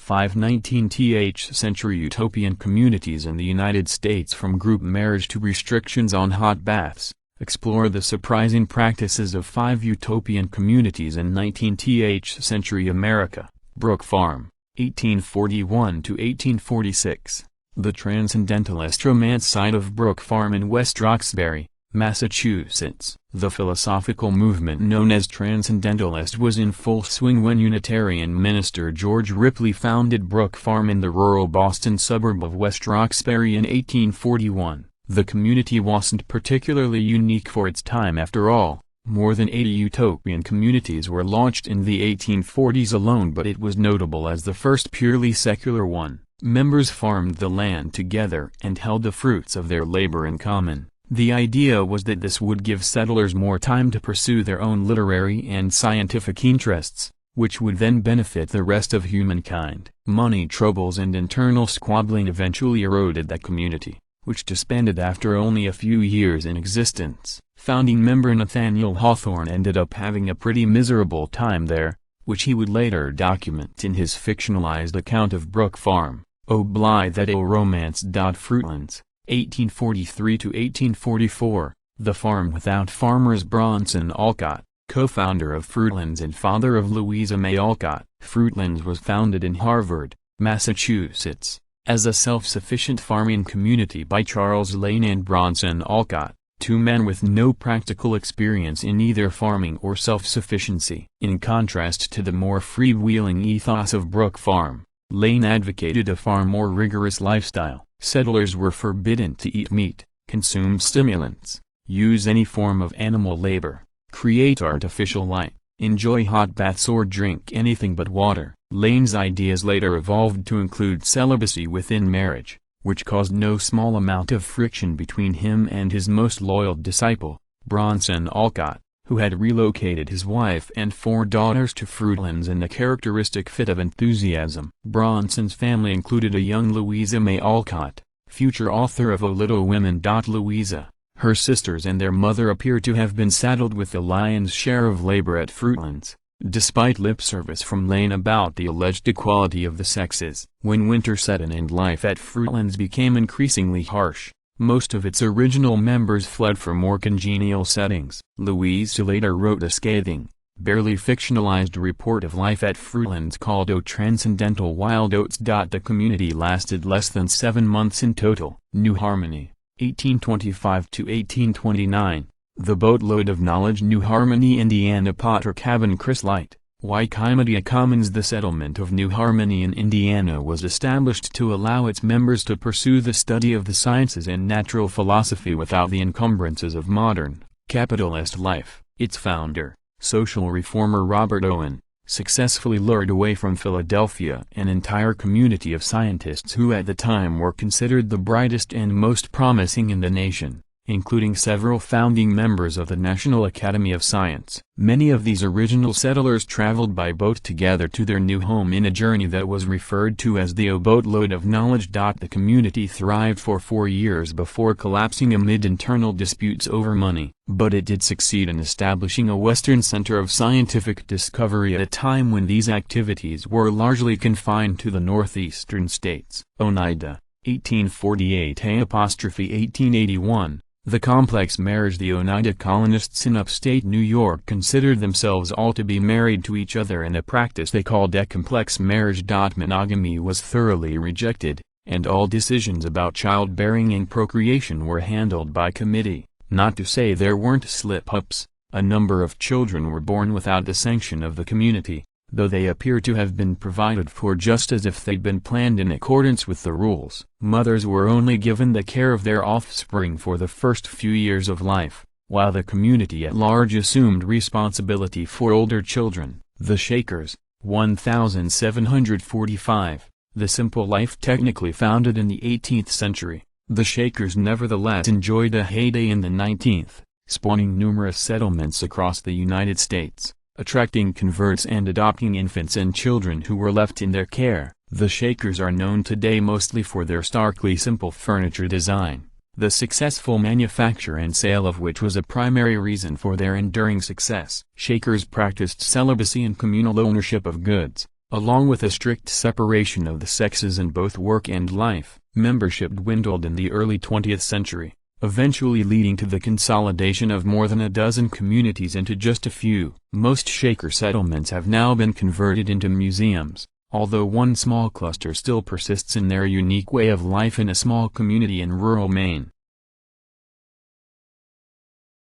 519th century utopian communities in the United States, from group marriage to restrictions on hot baths. Explore the surprising practices of 5 utopian communities in 19th century America. Brook Farm, 1841 to 1846. The transcendentalist romance site of Brook Farm in West Roxbury, Massachusetts. The philosophical movement known as Transcendentalist was in full swing when Unitarian minister George Ripley founded Brook Farm in the rural Boston suburb of West Roxbury in 1841. The community wasn't particularly unique for its time after all. More than 80 utopian communities were launched in the 1840s alone, but it was notable as the first purely secular one. Members farmed the land together and held the fruits of their labor in common. The idea was that this would give settlers more time to pursue their own literary and scientific interests, which would then benefit the rest of humankind. Money troubles and internal squabbling eventually eroded that community, which disbanded after only a few years in existence. Founding member Nathaniel Hawthorne ended up having a pretty miserable time there, which he would later document in his fictionalized account of Brook Farm, O Blithe et O Romance. Fruitlands, 1843 to 1844. The Farm Without Farmers. Bronson Alcott, co-founder of Fruitlands and father of Louisa May Alcott. Fruitlands was founded in Harvard, Massachusetts, as a self-sufficient farming community by Charles Lane and Bronson Alcott, 2 men with no practical experience in either farming or self-sufficiency. In contrast to the more freewheeling ethos of Brook Farm, Lane advocated a far more rigorous lifestyle. Settlers were forbidden to eat meat, consume stimulants, use any form of animal labor, create artificial light, enjoy hot baths or drink anything but water. Lane's ideas later evolved to include celibacy within marriage, which caused no small amount of friction between him and his most loyal disciple, Bronson Alcott, who had relocated his wife and 4 daughters to Fruitlands in a characteristic fit of enthusiasm. Bronson's family included a young Louisa May Alcott, future author of O Little Women. Louisa, her sisters and their mother appear to have been saddled with the lion's share of labor at Fruitlands, despite lip service from Lane about the alleged equality of the sexes. When winter set in and life at Fruitlands became increasingly harsh, most of its original members fled for more congenial settings. Louisa later wrote a scathing, barely fictionalized report of life at Fruitlands called O Transcendental Wild Oats. The community lasted less than 7 months in total. New Harmony, 1825 to 1829. The Boatload of Knowledge. New Harmony, Indiana. Potter Cabin. Chris Light, Wikimedia Commons. The settlement of New Harmony in Indiana was established to allow its members to pursue the study of the sciences and natural philosophy without the encumbrances of modern, capitalist life. Its founder, social reformer Robert Owen, successfully lured away from Philadelphia an entire community of scientists who at the time were considered the brightest and most promising in the nation, including several founding members of the National Academy of Science. Many of these original settlers traveled by boat to gather to their new home in a journey that was referred to as the Boatload of Knowledge. The community thrived for 4 years before collapsing amid internal disputes over money, but it did succeed in establishing a Western center of scientific discovery at a time when these activities were largely confined to the northeastern states. Oneida, 1848 1881. The complex marriage. The Oneida colonists in upstate New York considered themselves all to be married to each other in a practice they called a complex marriage. Monogamy was thoroughly rejected, and all decisions about childbearing and procreation were handled by committee. Not to say there weren't slip-ups, a number of children were born without the sanction of the community, though they appear to have been provided for just as if they'd been planned in accordance with the rules. Mothers were only given the care of their offspring for the first few years of life, while the community at large assumed responsibility for older children. The Shakers, 1745. The simple life technically founded in the 18th century, the Shakers nevertheless enjoyed a heyday in the 19th, spawning numerous settlements across the United States, attracting converts and adopting infants and children who were left in their care. The Shakers are known today mostly for their starkly simple furniture design, the successful manufacture and sale of which was a primary reason for their enduring success. Shakers practiced celibacy and communal ownership of goods, Along with a strict separation of the sexes in both work and life, membership dwindled in the early 20th century, eventually leading to the consolidation of more than a dozen communities into just a few. Most Shaker settlements have now been converted into museums, although one small cluster still persists in their unique way of life in a small community in rural Maine.